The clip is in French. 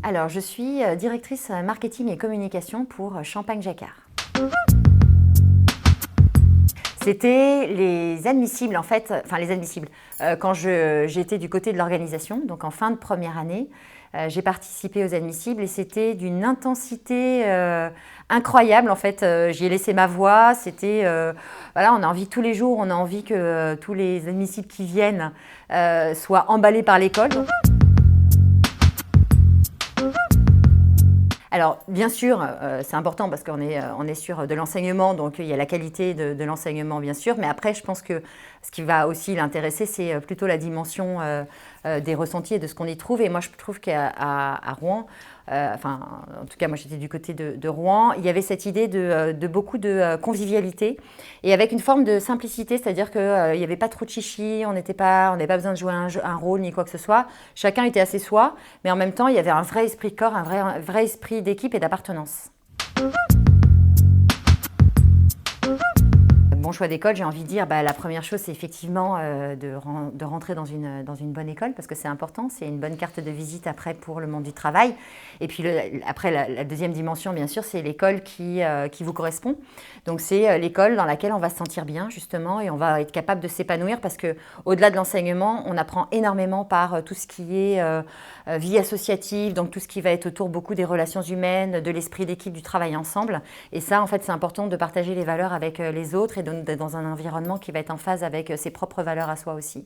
Alors, je suis directrice marketing et communication pour Champagne Jacquard. C'était les admissibles, en fait, enfin les admissibles. Quand j'étais du côté de l'organisation, donc en fin de première année, j'ai participé aux admissibles et c'était d'une intensité incroyable. En fait, j'y ai laissé ma voix. C'était, voilà, on a envie tous les jours, on a envie que tous les admissibles qui viennent soient emballés par l'école. Alors, bien sûr, c'est important parce qu'on est sur de l'enseignement, donc il y a la qualité de l'enseignement, bien sûr. Mais après, je pense que ce qui va aussi l'intéresser, c'est plutôt la dimension des ressentis et de ce qu'on y trouve. Et moi, je trouve qu'à Rouen, enfin, en tout cas, moi, j'étais du côté de Rouen, il y avait cette idée de beaucoup de convivialité et avec une forme de simplicité, c'est-à-dire qu'il n'y avait pas trop de chichi, on n'avait pas besoin de jouer un rôle ni quoi que ce soit. Chacun était assez soi, mais en même temps, il y avait un vrai esprit de corps, un vrai esprit d'équipe et d'appartenance. Bon choix d'école, j'ai envie de dire, la première chose, c'est effectivement de rentrer dans une bonne école parce que c'est important, c'est une bonne carte de visite après pour le monde du travail. Et puis après, la deuxième dimension, bien sûr, c'est l'école qui vous correspond. Donc c'est l'école dans laquelle on va se sentir bien, justement, et on va être capable de s'épanouir parce qu'au-delà de l'enseignement, on apprend énormément par tout ce qui est vie associative, donc tout ce qui va être autour beaucoup des relations humaines, de l'esprit d'équipe, du travail ensemble. Et ça, en fait, c'est important de partager les valeurs avec les autres et d'être dans un environnement qui va être en phase avec ses propres valeurs à soi aussi.